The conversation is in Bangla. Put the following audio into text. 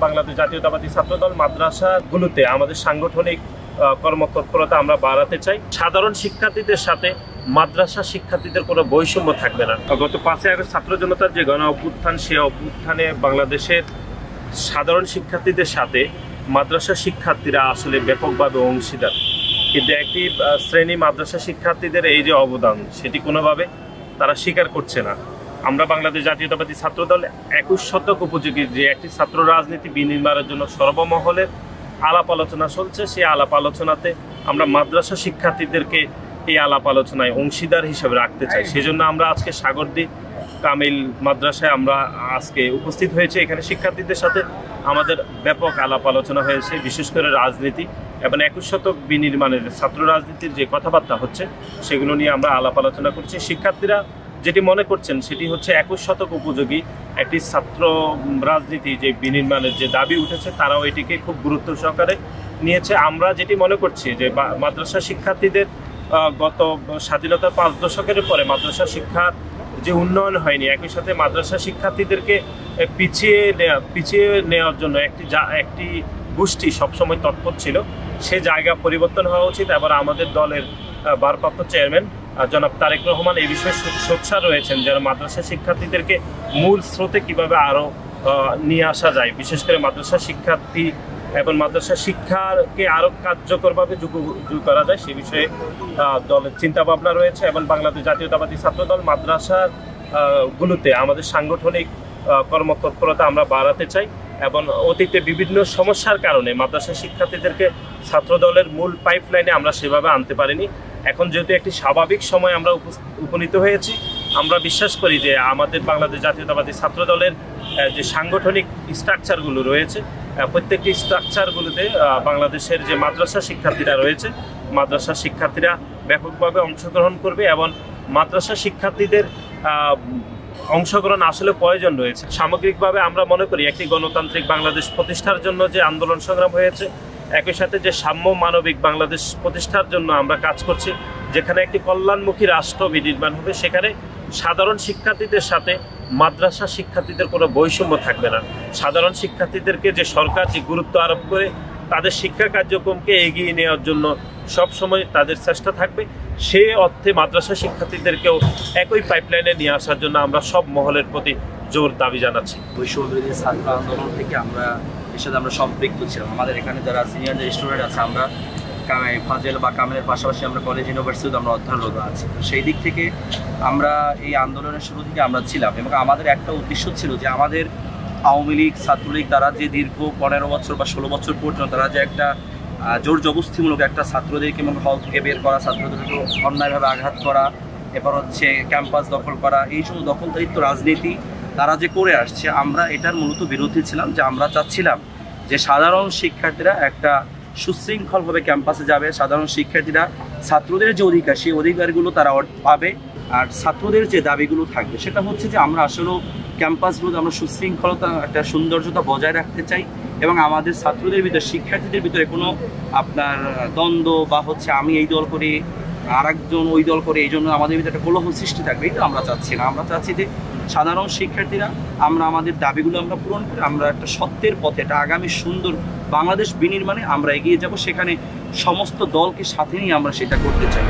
বাংলাদেশ জাতীয়তাবাদী ছাত্রদল মাদ্রাসাগুলোতে আমাদের সাংগঠনিক কর্মতৎপরতা আমরা বাড়াতে চাই। সাধারণ শিক্ষার্থীদের সাথে মাদ্রাসা শিক্ষার্থীদের কোনো বৈষম্য থাকবে না। গত 5ই আগস্ট ছাত্র জনতার যে গণ অভ্যুত্থান, সে অভ্যুত্থানে বাংলাদেশের সাধারণ শিক্ষার্থীদের সাথে মাদ্রাসা শিক্ষার্থীরা আসলে ব্যাপকভাবে অংশীদার, কিন্তু একটি শ্রেণী মাদ্রাসা শিক্ষার্থীদের এই যে অবদান, সেটি কোনোভাবে তারা স্বীকার করছে না। আমরা বাংলাদেশ জাতীয়তাবাদী ছাত্রদল 21 শতক উপযোগী যে একটি ছাত্র রাজনীতি বিনির্মাণের জন্য সর্বমহলের আলাপ আলোচনা চলছে, সেই আলাপ আলোচনাতে আমরা মাদ্রাসা শিক্ষার্থীদেরকে এই আলাপ আলোচনায় অংশীদার হিসেবে রাখতে চাই। সেজন্য আমরা আজকে সাগরদী কামিল মাদ্রাসায় আমরা আজকে উপস্থিত হয়েছে। এখানে শিক্ষার্থীদের সাথে আমাদের ব্যাপক আলাপ আলোচনা হয়েছে, বিশেষ করে রাজনীতি এবং 21 শতক বিনির্মাণের ছাত্র রাজনীতির যে কথাবার্তা হচ্ছে সেগুলো নিয়ে আমরা আলাপ আলোচনা করছি। শিক্ষার্থীরা যেটি মনে করছেন সেটি হচ্ছে 21 শতক উপযোগী একটি ছাত্র রাজনীতি যে বিনির্মাণের যে দাবি উঠেছে, তারাও এটিকে খুব গুরুত্ব সহকারে নিয়েছে। আমরা যেটি মনে করছি যে মাদ্রাসা শিক্ষার্থীদের গত স্বাধীনতার 5 দশকের পরে মাদ্রাসা শিক্ষার যে উন্নয়ন হয়নি, একই সাথে মাদ্রাসা শিক্ষার্থীদেরকে পিছিয়ে নেওয়ার জন্য একটি গোষ্ঠী সবসময় তৎপর ছিল। সে জায়গা পরিবর্তন হওয়া উচিত। এবার আমাদের দলের ভারপ্রাপ্ত চেয়ারম্যান জনাব তারেক রহমান এই বিষয়ে সোচ্চার রয়েছেন, যেন মাদ্রাসা শিক্ষার্থীদেরকে মূল স্রোতে কীভাবে আরও নিয়ে আসা যায়, বিশেষ করে মাদ্রাসা শিক্ষার্থী এবং মাদ্রাসা শিক্ষাকে আরও কার্যকরভাবে যোগ করা যায়, সে বিষয়ে দলের চিন্তাভাবনা রয়েছে। এবং বাংলাদেশ জাতীয়তাবাদী ছাত্রদল মাদ্রাসাগুলোতে আমাদের সাংগঠনিক কর্মতৎপরতা আমরা বাড়াতে চাই এবং অতীতে বিভিন্ন সমস্যার কারণে মাদ্রাসা শিক্ষার্থীদেরকে ছাত্রদলের মূল পাইপলাইনে আমরা সেভাবে আনতে পারিনি। এখন যেহেতু একটি স্বাভাবিক সময় আমরা উপনীত হয়েছি, আমরা বিশ্বাস করি যে আমাদের বাংলাদেশ জাতীয়তাবাদী ছাত্রদলের যে সাংগঠনিক স্ট্রাকচারগুলো রয়েছে, প্রত্যেকটি স্ট্রাকচারগুলোতে বাংলাদেশের যে মাদ্রাসা শিক্ষার্থীরা রয়েছে, মাদ্রাসা শিক্ষার্থীরা ব্যাপকভাবে অংশগ্রহণ করবে এবং মাদ্রাসা শিক্ষার্থীদের অংশগ্রহণ আসলে প্রয়োজন রয়েছে। সামগ্রিকভাবে আমরা মনে করি একটি গণতান্ত্রিক বাংলাদেশ প্রতিষ্ঠার জন্য যে আন্দোলন সংগ্রাম হয়েছে, একই সাথে যে সাম্য মানবিক বাংলাদেশ প্রতিষ্ঠার জন্য আমরা কাজ করছি, যেখানে একটি কল্যাণমুখী রাষ্ট্র বিনির্মাণ হবে, সেখানে সাধারণ শিক্ষার্থীদের সাথে মাদ্রাসা শিক্ষার্থীদের কোনো বৈষম্য থাকবে না। সাধারণ শিক্ষার্থীদেরকে যে সরকার যে গুরুত্ব আরোপ করে তাদের শিক্ষা কার্যক্রমকে এগিয়ে নেওয়ার জন্য সবসময় তাদের চেষ্টা থাকবে, সে অর্থে মাদ্রাসা শিক্ষার্থীদেরকেও একই পাইপলাইনে নিয়ে আসার জন্য আমরা সব মহলের প্রতি জোর দাবি জানাচ্ছি। বৈষম্যবিরোধী ছাত্র আন্দোলন থেকে আমরা এর সাথে আমরা সম্পৃক্ত ছিলাম। আমাদের এখানে যারা সিনিয়র যে স্টুডেন্ট আছে, আমরা ফাজেল বা কামেলের পাশাপাশি আমরা কলেজ ইউনিভার্সিটিতে আমরা অধ্যয়নরত আছি। সেই দিক থেকে আমরা এই আন্দোলনের শুরু থেকে আমরা ছিলাম এবং আমাদের একটা উদ্দেশ্য ছিল যে আমাদের আওয়ামী লীগ ছাত্রলীগ দ্বারা যে দীর্ঘ 15 বছর বা 16 বছর পর্যন্ত তারা যে একটা জোর জবরদস্তিমূলক একটা ছাত্রদেরকে হল থেকে বের করা, ছাত্রদেরকে অন্যায়ভাবে আঘাত করা, এরপর হচ্ছে ক্যাম্পাস দখল করা, এই সমস্ত দখলদারিত্ব রাজনীতি তারা যে করে আসছে, আমরা এটার মূলত বিরোধী ছিলাম। যে আমরা চাচ্ছিলাম যে সাধারণ শিক্ষার্থীরা একটা সুশৃঙ্খলভাবে ক্যাম্পাসে যাবে, সাধারণ শিক্ষার্থীরা ছাত্রদের যে অধিকার সেই অধিকারগুলো তারা পাবে, আর ছাত্রদের যে দাবিগুলো থাকবে সেটা হচ্ছে যে আমরা আসলে ক্যাম্পাসগুলোতে আমরা সুশৃঙ্খলতা একটা সৌন্দর্যতা বজায় রাখতে চাই এবং আমাদের ছাত্রদের ভিতরে শিক্ষার্থীদের ভিতরে কোনো আপনার দ্বন্দ্ব বা হচ্ছে আমি এই দল করি আর একজন ওই দল করে, এই জন্য আমাদের ভিতরে একটা কোলাহল সৃষ্টি থাকবে, এটা আমরা চাচ্ছি না। আমরা চাচ্ছি যে সাধারণ শিক্ষার্থীরা আমরা আমাদের দাবিগুলো আমরা পূরণ করে আমরা একটা সত্যের পথে একটা আগামী সুন্দর বাংলাদেশ বিনির্মাণে আমরা এগিয়ে যাব, সেখানে সমস্ত দলকে সাথে নিয়ে আমরা সেটা করতে চাই।